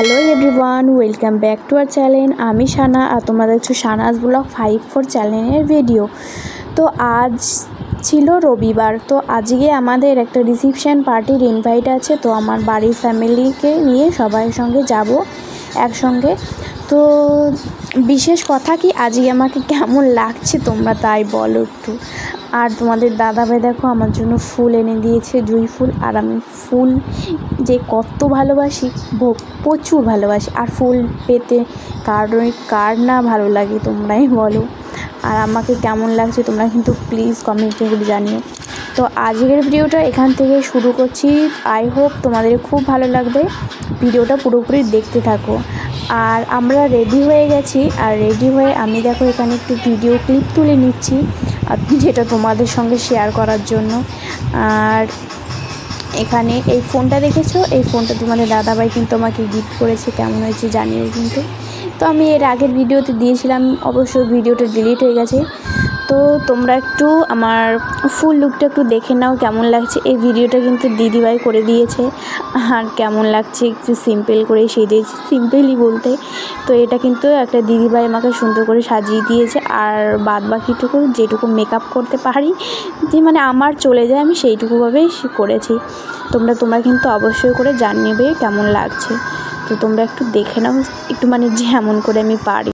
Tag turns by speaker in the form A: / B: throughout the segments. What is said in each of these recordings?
A: Hello everyone, welcome back to our channel. আমি সানা আর তোমরা দেখছো সানাস ব্লগ 54 চ্যানেলের ভিডিও। তো আজ ছিল রবিবার, তো আজকে আমাদের একটা রিসেপশন পার্টির ইনভাইট আছে। তো আমার বাড়ির ফ্যামিলিকে নিয়ে সবাই সঙ্গে যাব একসঙ্গে। তো বিশেষ কথা কি, আজকে আমাকে কেমন লাগছে তোমরা তাই বলো একটু। আর তোমাদের দাদাভাই দেখো আমার জন্য ফুল এনে দিয়েছে, জুঁই ফুল। আর আমি ফুল যে কত ভালোবাসি, প্রচুর ভালোবাসি। আর ফুল পেতে কার না ভালো লাগে তোমরাই বলো। আর আমাকে কেমন লাগছে তোমরা কিন্তু প্লিজ কমেন্টে জানিও। তো আজকের ভিডিওটা এখান থেকে শুরু করছি। আই হোপ তোমাদের খুব ভালো লাগবে, ভিডিওটা পুরোপুরি দেখতে থাকো। আর আমরা রেডি হয়ে গেছি, আর রেডি হয়ে আমি দেখো এখানে একটু ভিডিও ক্লিপ তুলে নিচ্ছি, যেটা তোমাদের সঙ্গে শেয়ার করার জন্য। আর এখানে এই ফোনটা দেখেছো, এই ফোনটা তোমাদের দাদাভাই কিন্তু আমাকে গিফট করেছে। কেমন হয়েছে জানিও কিন্তু। তো আমি এর আগের ভিডিওতে দিয়েছিলাম, অবশ্য ভিডিওটা ডিলিট হয়ে গেছে। তো তোমরা একটু আমার ফুল লুকটা একটু দেখে নাও কেমন লাগছে। এই ভিডিওটা কিন্তু দিদিভাই করে দিয়েছে। আর কেমন লাগছে একটু সিম্পল করে সেজেছি, সিম্পলই বলতে। তো এটা কিন্তু একটা দিদিভাই আমাকে সুন্দর করে সাজিয়ে দিয়েছে। আর বাদ বাকিটুকু যেটুকু মেকআপ করতে পারি, যে মানে আমার চলে যায়, আমি সেইটুকুভাবেই করেছি। তোমরা কিন্তু অবশ্যই করে জানিয়ে কেমন লাগছে। তো তোমরা একটু দেখে নাও, একটু মানে যেমন করে আমি পারি।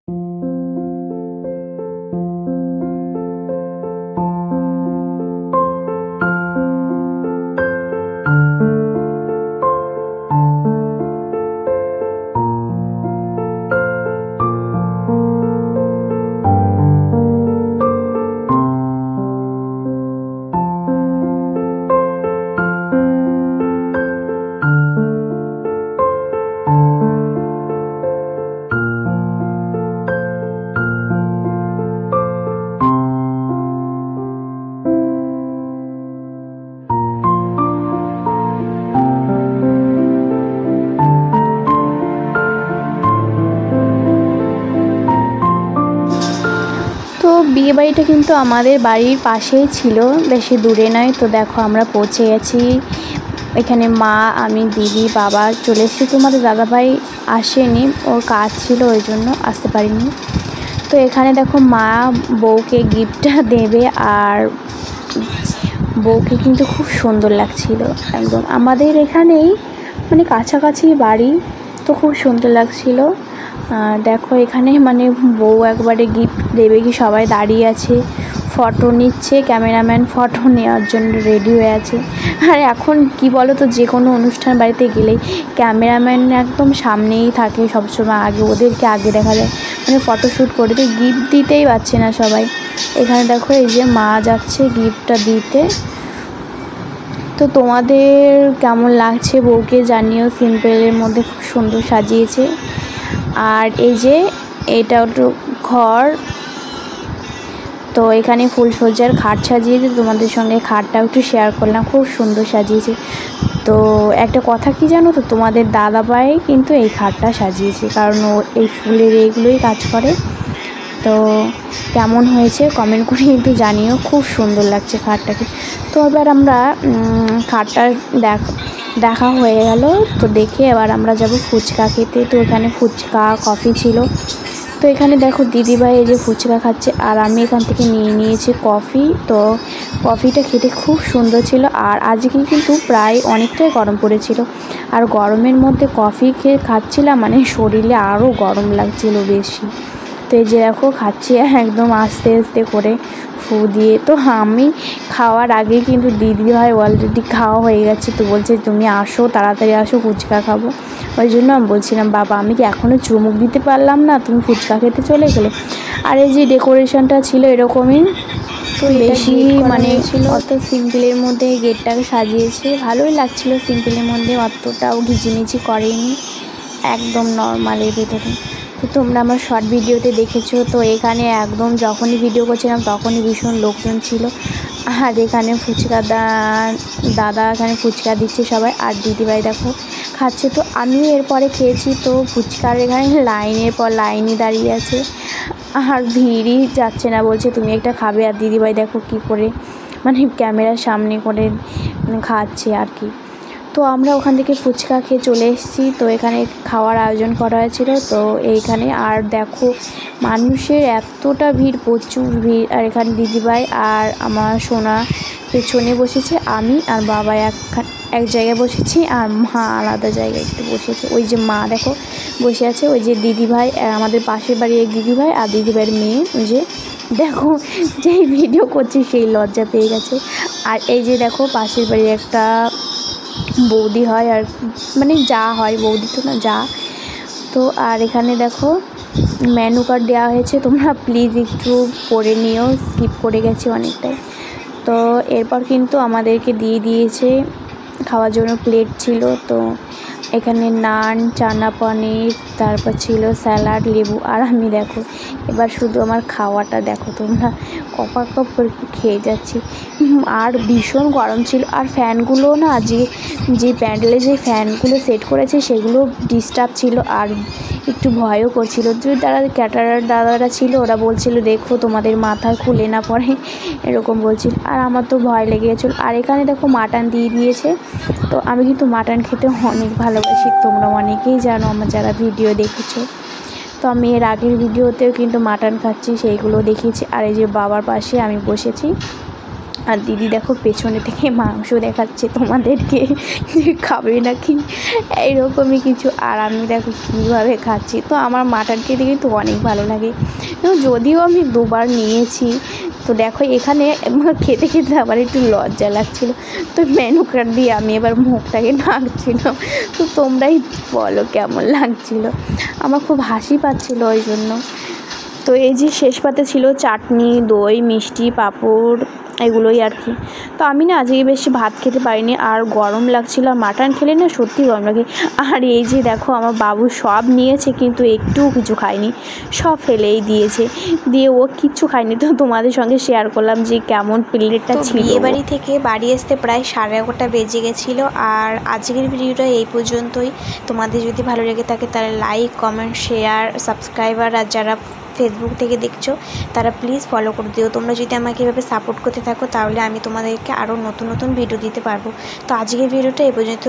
A: তো বিয়েবাড়িটা কিন্তু আমাদের বাড়ির পাশেই ছিল, বেশি দূরে নয়। তো দেখো আমরা পৌঁছে গেছি এখানে। মা, আমি, দিদি, বাবা চলে এসেছি। তোমাদের দাদাভাই আসেনি, ওর কাজ ছিল, ওই জন্য আসতে পারিনি। তো এখানে দেখো মা বউকে গিফটটা দেবে, আর বউকে কিন্তু খুব সুন্দর লাগছিল একদম। আমাদের এখানেই মানে কাছাকাছি বাড়ি, তো খুব সুন্দর লাগছিল। দেখো এখানে মানে বউ একবারে গিফট দেবে কি সবাই দাঁড়িয়ে আছে, ফটো নিচ্ছে, ক্যামেরাম্যান ফটো নেওয়ার জন্য রেডি হয়ে আছে। আর এখন কি বলো তো, যে কোনো অনুষ্ঠান বাড়িতে গেলেই ক্যামেরাম্যান একদম সামনেই থাকে সবসময়, আগে ওদেরকে আগে দেখা যায়, মানে ফটোশ্যুট করে তো গিফট দিতেই পারছে না সবাই। এখানে দেখো এই যে মা যাচ্ছে গিফটটা দিতে। তো তোমাদের কেমন লাগছে বউকে জানিও, সিম্পলের মধ্যে খুব সুন্দর সাজিয়েছে। আর এই যে এটা একটু ঘর, তো এখানে ফুলসজ্জার খাট সাজিয়েছে, তোমাদের সঙ্গে খাটটাও একটু শেয়ার করলাম, খুব সুন্দর সাজিয়েছে। তো একটা কথা কি জানো তো, তোমাদের দাদাভাই কিন্তু এই খাটটা সাজিয়েছে, কারণ ও এই ফুলের এইগুলোই কাজ করে। তো কেমন হয়েছে কমেন্ট করে একটু জানিও, খুব সুন্দর লাগছে খাটটাকে। তো এবার আমরা খাটটা দেখা হয়ে গেল, তো দেখে এবার আমরা যাব ফুচকা খেতে। তো এখানে ফুচকা কফি ছিল। তো এখানে দেখো দিদিভাই এই যে ফুচকা খাচ্ছে, আর আমি এখান থেকে নিয়ে নিয়েছি কফি। তো কফিটা খেতে খুব সুন্দর ছিল। আর আজকে কিন্তু প্রায় অনেকটাই গরম পড়েছিল, আর গরমের মধ্যে কফি খেয়ে খাচ্ছিলাম, মানে শরীরে আরও গরম লাগছিল বেশি। তো এই যে দেখো খাচ্ছি একদম আস্তে আস্তে করে ফু দিয়ে। তো আমি খাওয়ার আগে কিন্তু দিদিভাই অলরেডি খাওয়া হয়ে গেছে। তো বলছে তুমি আসো, তাড়াতাড়ি আসো, ফুচকা খাবো। ওই জন্য আমি বলছিলাম বাবা আমি কি এখনও চুমুক দিতে পারলাম না, তুমি ফুচকা খেতে চলে গেলে। আর এই যে ডেকোরেশনটা ছিল এরকমই, তো বেশি মানে অত সিম্পলের মধ্যে গেটটাকে সাজিয়েছে, ভালোই লাগছিল সিম্পলের মধ্যে, অতটাও ঘিচিমিচি করেনি, একদম নর্মালের ভিতরে। তো তোমরা আমার শর্ট ভিডিওতে দেখেছো। তো এখানে একদম যখনই ভিডিও করছিলাম তখনই ভীষণ লোকজন ছিল। আর এখানে ফুচকা দাদা এখানে ফুচকা দিচ্ছে সবাই, আর দিদিভাই দেখো খাচ্ছে। তো আমি এরপরে খেয়েছি। তো ফুচকার এখানে লাইনের পর লাইনই দাঁড়িয়ে আছে, আর ভিড়ই যাচ্ছে না, বলছে তুমি একটা খাবে। আর দিদিভাই দেখো কী করে মানে ক্যামেরার সামনে করে খাচ্ছে আর কি। তো আমরা ওখান থেকে ফুচকা খেয়ে চলে এসেছি। তো এখানে খাওয়ার আয়োজন করা হয়েছিল। তো এইখানে আর দেখো মানুষের এতটা ভিড়, প্রচুর ভিড়। আর এখানে দিদিভাই আর আমার সোনা পেছনে বসেছে, আমি আর বাবা এক জায়গায় বসেছি, আর মা আলাদা জায়গায় একটু বসেছে। ওই যে মা দেখো বসে আছে, ওই যে দিদিভাই, আমাদের পাশের বাড়ির এক দিদিভাই আর দিদিভাইয়ের মেয়ে, ওই যে দেখো যেই ভিডিও করছে সেই লজ্জা পেয়ে গেছে। আর এই যে দেখো পাশের বাড়ির একটা বৌদি হয়, আর মানে যা হয়, বৌদি তো না যা। তো আর এখানে দেখো মেনু কার্ড দেওয়া হয়েছে, তোমরা প্লিজ একটু পড়ে নিও, স্কিপ করে গেছি অনেকটাই। তো এরপর কিন্তু আমাদেরকে দিয়ে দিয়েছে খাওয়ার জন্য প্লেট ছিল। তো এখানে নান, চানা পনির, তারপর ছিল স্যালাড, লেবু। আর আমি দেখো এবার শুধু আমার খাওয়াটা দেখো তোমরা, কপাক কপ করে খেয়ে যাচ্ছি। আর ভীষণ গরম ছিল। আর ফ্যানগুলো না, যে প্যান্ডেলে যে ফ্যানগুলো সেট করেছে সেগুলো ডিস্টার্ব ছিল, আর একটু ভয়ও করছিল। তারা ক্যাটারার দাদারা ছিল, ওরা বলছিল দেখো তোমাদের মাথায় খুলে না পড়ে, এরকম বলছিল। আর আমার তো ভয় লেগে গেছিলো। আর এখানে দেখো মাটন দিয়ে দিয়েছে। তো আমি কিন্তু মাটন খেতে অনেক ভালোবাসি, তোমরা অনেকেই জানো আমার যারা ভিডিও দেখেছো। তো আমি এর আগের ভিডিওতেও কিন্তু মাটন খাচ্ছি, সেইগুলো দেখিয়েছি। আর এই যে বাবার পাশে আমি বসেছি, আর দিদি দেখো পেছনে থেকে মাংস দেখাচ্ছে তোমাদেরকে যে খাবে নাকি, এইরকমই কিছু। আর আমি দেখো কীভাবে খাচ্ছি। তো আমার মাটন খেতে কিন্তু অনেক ভালো লাগে, যদিও আমি 2বার নিয়েছি। তো দেখো এখানে খেতে খেতে আবার একটু লজ্জা লাগছিলো। তো মেনু কার্ড দিয়ে আমি এবার মুখটাকে ঢাকছিলাম। তো তোমরাই বলো কেমন লাগছিলো, আমার খুব হাসি পাচ্ছিলো ওই জন্য। তো এই যে শেষ পাতে ছিল চাটনি, দই, মিষ্টি, পাঁপড়, এগুলোই আর কি। তো আমি না আজকে বেশি ভাত খেতে পারিনি, আর গরম লাগছিলো। আর মাটন খেলে না সত্যি গরম লাগে। আর এই যে দেখো আমার বাবু সব নিয়েছে, কিন্তু একটুও কিছু খায়নি, সব ফেলেই দিয়েছে, দিয়ে ও কিচ্ছু খায়নি। তো তোমাদের সঙ্গে শেয়ার করলাম যে কেমন প্লেটটা ছিল।
B: বিয়ে বাড়ি থেকে বাড়ি আসতে প্রায় 11:30 বেজে গেছিলো। আর আজকের ভিডিওটা এই পর্যন্তই। তোমাদের যদি ভালো লেগে থাকে তাহলে লাইক, কমেন্ট, শেয়ার, সাবস্ক্রাইবার, আর যারা ফেসবুক থেকে দেখছো তারা প্লিজ ফলো করে দিও। তোমরা যদি আমাকে এভাবে সাপোর্ট করতে থাকো তাহলে আমি তোমাদেরকে আরও নতুন নতুন ভিডিও দিতে পারবো। তো আজকের ভিডিওটা এই পর্যন্ত।